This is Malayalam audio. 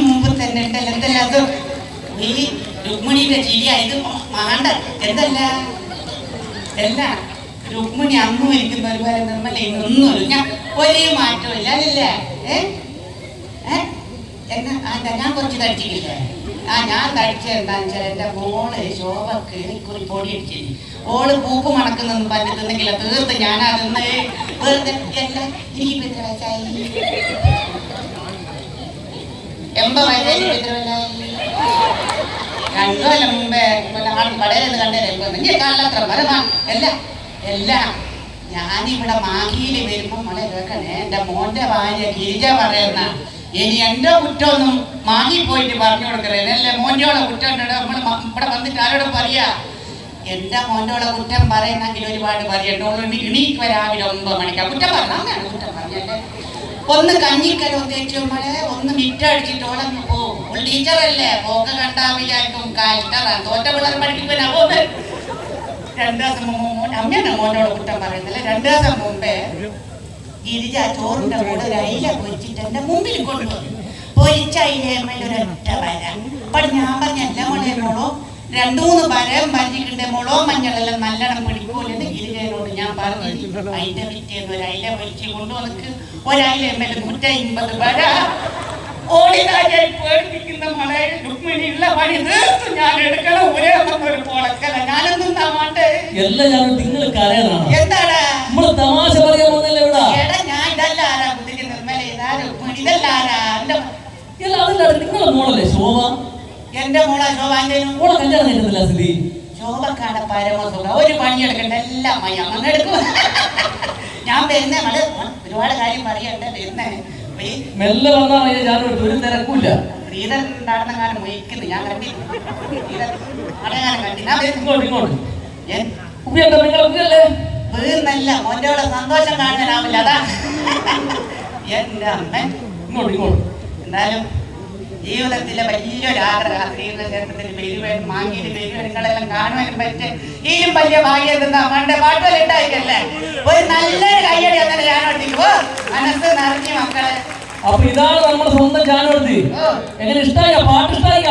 മുമ്പ് തന്നെ ഉണ്ടല്ലോ എന്തല്ല അത് ഈ രുക്മിണിന്റെ ചിരിയായത് മാണ്ട എന്തല്ല അല്ല രുക്മിണി അന്നും ഇരിക്കുന്ന ഒരുപോലെ നിർമ്മല ഒന്നും ഞാൻ ഒരേ മാറ്റമില്ല അല്ലേ എന്നാ ഞാൻ കുറച്ച് തടിച്ചിട്ടില്ലേ ഞാൻ തടിച്ച എന്താന്ന് വെച്ചാൽ എൻ്റെ മോള് ശോഭക്ക് കുറി പൊടി അടിച്ചില്ല ഓള് പൂപ്പ് മണക്കുന്നെന്ന് പറഞ്ഞിട്ടുണ്ടെങ്കിൽ തീർത്ത് ഞാനതൊന്ന് വെറുതെ അല്ല എനിക്ക് എത്ര വയസ്സായി 80 വയസ്സായി എത്ര വയസ്സായി 2 കൊല്ലം മുമ്പേ കടയിലെന്ന് കണ്ടേ കാലത്ര മരമാണ് എല്ലാം ഞാനിവിടെ മാഹിയിൽ വരുമ്പോൾ മോളെ കേൾക്കണേ എൻ്റെ മോൻ്റെ ഭാര്യ ഗിരിജ പറയുന്ന ഇനി എൻ്റെ കുറ്റമൊന്നും മാങ്ങി പോയിട്ട് പറഞ്ഞു കൊടുക്കറേ അല്ലേ മോൻ്റെയോളെ കുറ്റം നമ്മൾ ഇവിടെ വന്നിട്ട് ആരോടും പറയാ എൻ്റെ മോൻ്റെയോളെ കുറ്റം പറയുന്നെങ്കിൽ ഒരുപാട് പറയണ്ടോളൂ ഇണീക്ക് രാവിലെ 9 മണിക്കാ കുറ്റം പറഞ്ഞു അങ്ങനെയാണ് കുറ്റം പറഞ്ഞല്ലേ ഒന്ന് കഞ്ഞിക്കലോ തേച്ചുമ്പോളെ ഒന്ന് മിറ്റടിച്ചിട്ട് ഓളങ്ങ് പോവും ടീച്ചറല്ലേ പോക്ക കണ്ടാ വിചാരിക്കും കഷ്ടറാണ് തോറ്റ പിള്ളേർ പഠിപ്പിക്കാനാ പോകുന്നത് 2 ദിവസം മുമ്പ് അമ്മയാണ് മോനോട് കുറ്റം പറയുന്നില്ല 2 ദിവസം മുമ്പേ ഗിരിജ ചോറിന്റെ കൂടെ ഒരു അയില പൊരിച്ചിട്ട് എന്റെ മുമ്പിൽ കൊണ്ടുവന്നു പൊരിച്ച അയിലേമേൽ ഒരൊറ്റ വര അപ്പോൾ ഞാൻ പറഞ്ഞല്ല മോളെ മോളോ 2-3 വരയും പറഞ്ഞിട്ടുണ്ട് മുളോ മഞ്ഞളെല്ലാം നല്ലോണം പിടിക്കൂലെന്ന് ഗിരിജയോട് ഞാൻ പറഞ്ഞു അതിന്റെ വിറ്റേന്ന് ഒരു അയില പൊരിച്ച് കൊണ്ടുവന്നിട്ട് ഒരയിലേമേൽ 150 വര ഓടിനായി പേടിപ്പിക്കുന്ന മളെ രുക്മിണിയുള്ള പണി തീർത്തു ഞാൻ എടുക്കണം ഒരേ ഒരു പോളക്കല ഞാനൊന്നും താമാട്ടെ എല്ലാം ഞാൻ നിങ്ങൾ കരയതാണ് എന്താണ് നമ്മള് തമാശ പറയാൻ പോകുന്നില്ല ഇവിടെ എടാ ഞാൻ ഇതല്ല ആരാ കുട്ടിക്ക് നിർമ്മല ഇതാ രുക്മിണി ഇതല്ല ആരാ എല്ലാം അതല്ല നിങ്ങളെ മോളല്ലേ ശോഭ എന്റെ മോളാ ശോഭ എന്റെ മോളെ കല്യാണം കഴിക്കുന്നില്ല സ്ഥിതി ശോഭക്കാട പരമസുഖ ഒരു പണിയെടുക്കണ്ട എല്ലാം മയ്യമ്മ എടുക്കും ഞാൻ വരുന്നേ മള് ഒരുപാട് കാര്യം പറയണ്ടേ വരുന്നേ മെല്ലെ വന്നാ ഞാൻ ഒരു തിരക്കൂല ശ്രീധരൻ നടന്ന കാലം മൊയ്ക്കുന്നു ഞാൻ കണ്ടില്ല ഇങ്ങോട്ട് നിങ്ങളല്ലേ വീർന്നല്ല മോൻ്റെ സന്തോഷം കാണാനാവില്ല അതാ എന്റെ അമ്മ ഇങ്ങോട്ട് എന്നാലും ജീവിതത്തിലെ വലിയൊരാഗ്രഹം ശ്രീകൃഷ്ണത്തിൽ പെരുവേൻ മാങ്ങിയിൽ പെരുവേങ്ങളെല്ലാം കാണുവാനും പറ്റും ഈയും വലിയ ഭാഗ്യം എന്താ പണ്ട് പാട്ടുകൾ ഉണ്ടായിക്കല്ലേ ഒരു നല്ലൊരു കയ്യടി അങ്ങനെ ഞാനോട്ടിക്കോ മനസ്സ് നിറഞ്ഞു മക്കളെ അപ്പൊ ഇതാണ് നമ്മുടെ സ്വന്തം ചാനൽ എങ്ങനെ ഇഷ്ടായ പാട്ട് ഇഷ്ടായ